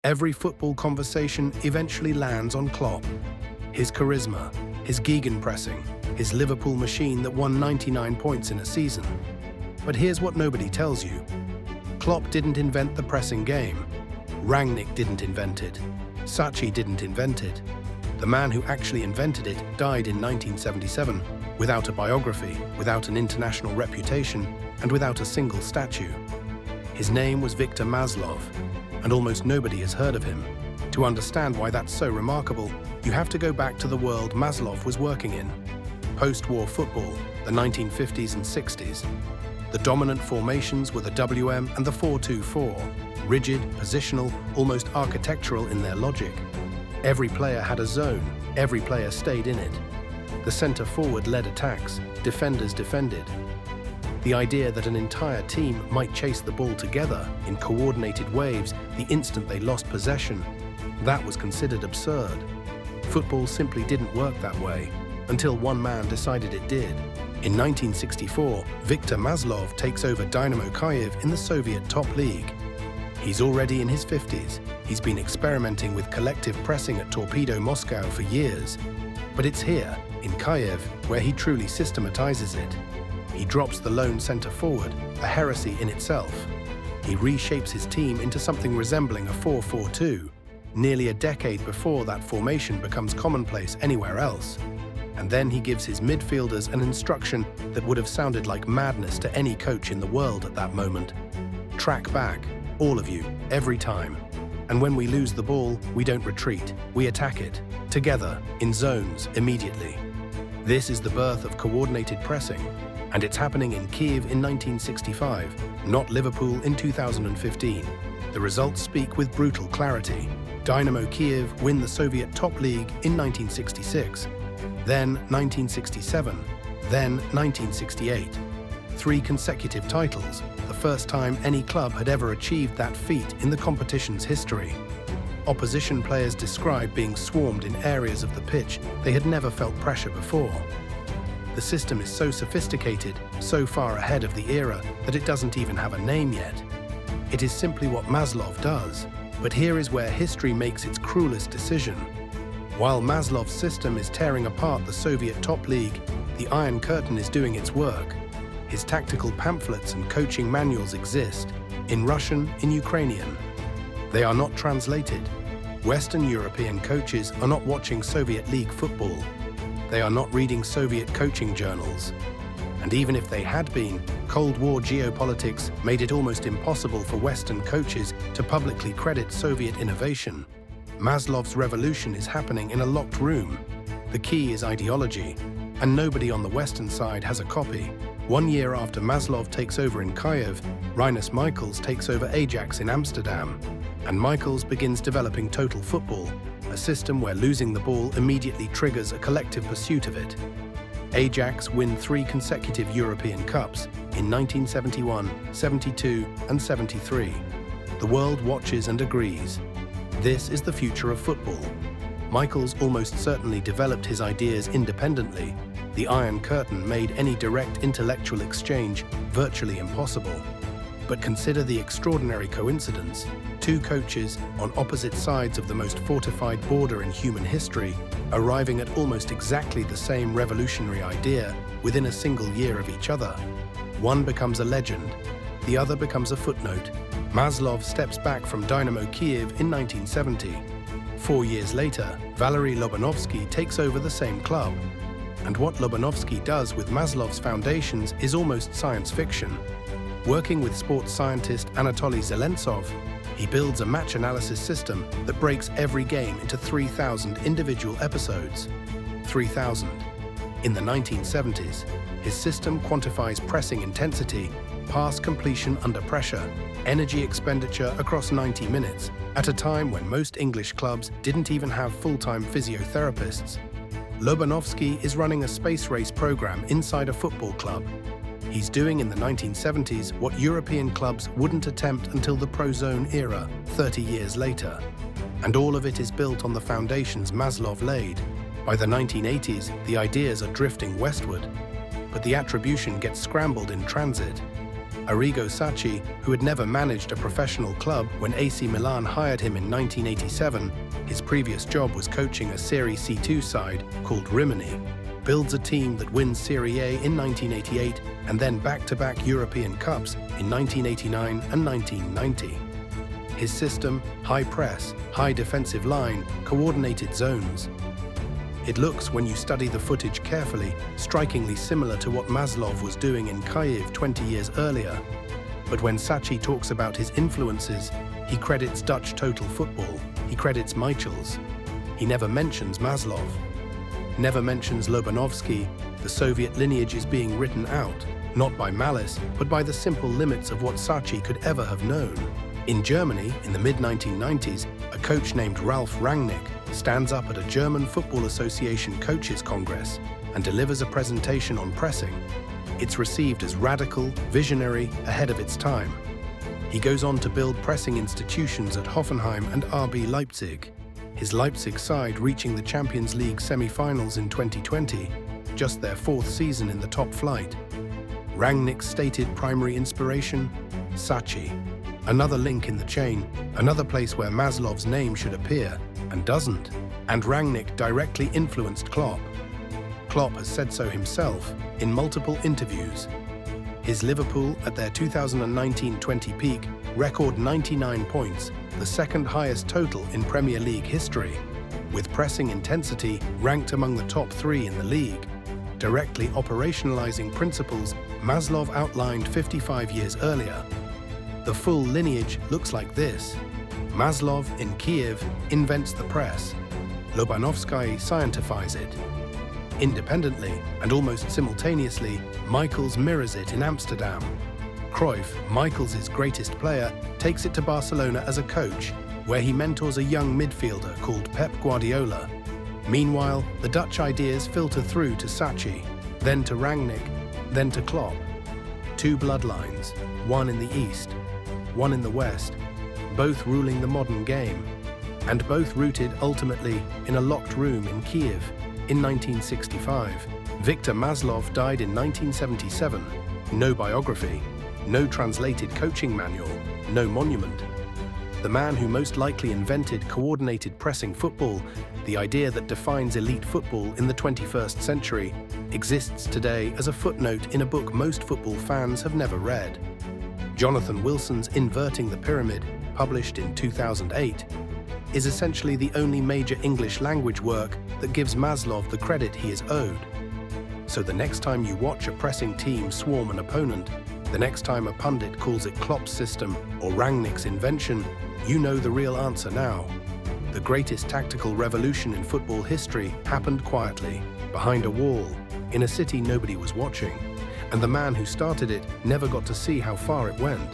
Every football conversation eventually lands on Klopp. His charisma, his gegenpressing, his Liverpool machine that won 99 points in a season. But here's what nobody tells you. Klopp didn't invent the pressing game. Rangnick didn't invent it. Sacchi didn't invent it. The man who actually invented it died in 1977, without a biography, without an international reputation, and without a single statue. His name was Viktor Maslov, and almost nobody has heard of him. To understand why that's so remarkable, you have to go back to the world Maslov was working in. Post-war football, the 1950s and 60s. The dominant formations were the WM and the 4-2-4, rigid, positional, almost architectural in their logic. Every player had a zone, every player stayed in it. The centre-forward led attacks, defenders defended. The idea that an entire team might chase the ball together in coordinated waves the instant they lost possession, that was considered absurd. Football simply didn't work that way, until one man decided it did. In 1964, Viktor Maslov takes over Dynamo Kyiv in the Soviet top league. He's already in his 50s. He's been experimenting with collective pressing at Torpedo Moscow for years. But it's here, in Kyiv, where he truly systematizes it. He drops the lone centre-forward, a heresy in itself. He reshapes his team into something resembling a 4-4-2, nearly a decade before that formation becomes commonplace anywhere else. And then he gives his midfielders an instruction that would have sounded like madness to any coach in the world at that moment. Track back, all of you, every time. And when we lose the ball, we don't retreat, we attack it, together, in zones, immediately. This is the birth of coordinated pressing, and it's happening in Kyiv in 1965, not Liverpool in 2015. The results speak with brutal clarity. Dynamo Kyiv win the Soviet top league in 1966, then 1967, then 1968. 3 consecutive titles, the first time any club had ever achieved that feat in the competition's history. Opposition players described being swarmed in areas of the pitch they had never felt pressure before. The system is so sophisticated, so far ahead of the era, that it doesn't even have a name yet. It is simply what Maslov does, but here is where history makes its cruelest decision. While Maslov's system is tearing apart the Soviet top league, the Iron Curtain is doing its work. His tactical pamphlets and coaching manuals exist, in Russian, in Ukrainian. They are not translated. Western European coaches are not watching Soviet League football. They are not reading Soviet coaching journals. And even if they had been, Cold War geopolitics made it almost impossible for Western coaches to publicly credit Soviet innovation. Maslov's revolution is happening in a locked room. The key is ideology, and nobody on the Western side has a copy. 1 year after Maslov takes over in Kyiv, Michels takes over Ajax in Amsterdam, and Michels begins developing total football, a system where losing the ball immediately triggers a collective pursuit of it. Ajax win 3 consecutive European Cups in 1971, 72, and 73. The world watches and agrees. This is the future of football. Michels almost certainly developed his ideas independently. The Iron Curtain made any direct intellectual exchange virtually impossible. But consider the extraordinary coincidence. 2 coaches on opposite sides of the most fortified border in human history, arriving at almost exactly the same revolutionary idea within a single year of each other. One becomes a legend, the other becomes a footnote. Maslov steps back from Dynamo Kyiv in 1970. 4 years later, Lobanovskyi takes over the same club. And what Lobanovskyi does with Maslov's foundations is almost science fiction. Working with sports scientist Anatoly Zelentsov, he builds a match analysis system that breaks every game into 3,000 individual episodes. 3,000. In the 1970s, his system quantifies pressing intensity, pass completion under pressure, energy expenditure across 90 minutes, at a time when most English clubs didn't even have full-time physiotherapists. Lobanovskyi is running a space race program inside a football club. He's doing in the 1970s what European clubs wouldn't attempt until the Pro-Zone era, 30 years later. And all of it is built on the foundations Maslov laid. By the 1980s, the ideas are drifting westward, but the attribution gets scrambled in transit. Arrigo Sacchi, who had never managed a professional club when AC Milan hired him in 1987, his previous job was coaching a Serie C2 side called Rimini, builds a team that wins Serie A in 1988 and then back-to-back European Cups in 1989 and 1990. His system, high press, high defensive line, coordinated zones. It looks, when you study the footage carefully, strikingly similar to what Maslov was doing in Kyiv 20 years earlier. But when Sacchi talks about his influences, he credits Dutch total football, he credits Michels. He never mentions Maslov. Never mentions Lobanovskyi. The Soviet lineage is being written out, not by malice, but by the simple limits of what Sacchi could ever have known. In Germany, in the mid-1990s, a coach named Ralf Rangnick stands up at a German Football Association Coaches Congress and delivers a presentation on pressing. It's received as radical, visionary, ahead of its time. He goes on to build pressing institutions at Hoffenheim and RB Leipzig, his Leipzig side reaching the Champions League semi-finals in 2020, just their fourth season in the top flight. Rangnick's stated primary inspiration? Sacchi. Another link in the chain, another place where Maslov's name should appear, and doesn't. And Rangnick directly influenced Klopp. Klopp has said so himself in multiple interviews. His Liverpool, at their 2019-20 peak, record 99 points, the second highest total in Premier League history, with pressing intensity ranked among the top 3 in the league, directly operationalizing principles Maslov outlined 55 years earlier. The full lineage looks like this. Maslov, in Kyiv, invents the press. Lobanovskyi scientifies it. Independently, and almost simultaneously, Michels mirrors it in Amsterdam. Cruyff, Michels' greatest player, takes it to Barcelona as a coach, where he mentors a young midfielder called Pep Guardiola. Meanwhile, the Dutch ideas filter through to Sacchi, then to Rangnick, then to Klopp. 2 bloodlines, one in the east, one in the west, both ruling the modern game, and both rooted ultimately in a locked room in Kyiv in 1965. Viktor Maslov died in 1977. No biography, no translated coaching manual, no monument. The man who most likely invented coordinated pressing football, the idea that defines elite football in the 21st century, exists today as a footnote in a book most football fans have never read. Jonathan Wilson's Inverting the Pyramid, published in 2008, is essentially the only major English language work that gives Maslov the credit he is owed. So the next time you watch a pressing team swarm an opponent, the next time a pundit calls it Klopp's system or Rangnick's invention, you know the real answer now. The greatest tactical revolution in football history happened quietly, behind a wall, in a city nobody was watching, and the man who started it never got to see how far it went.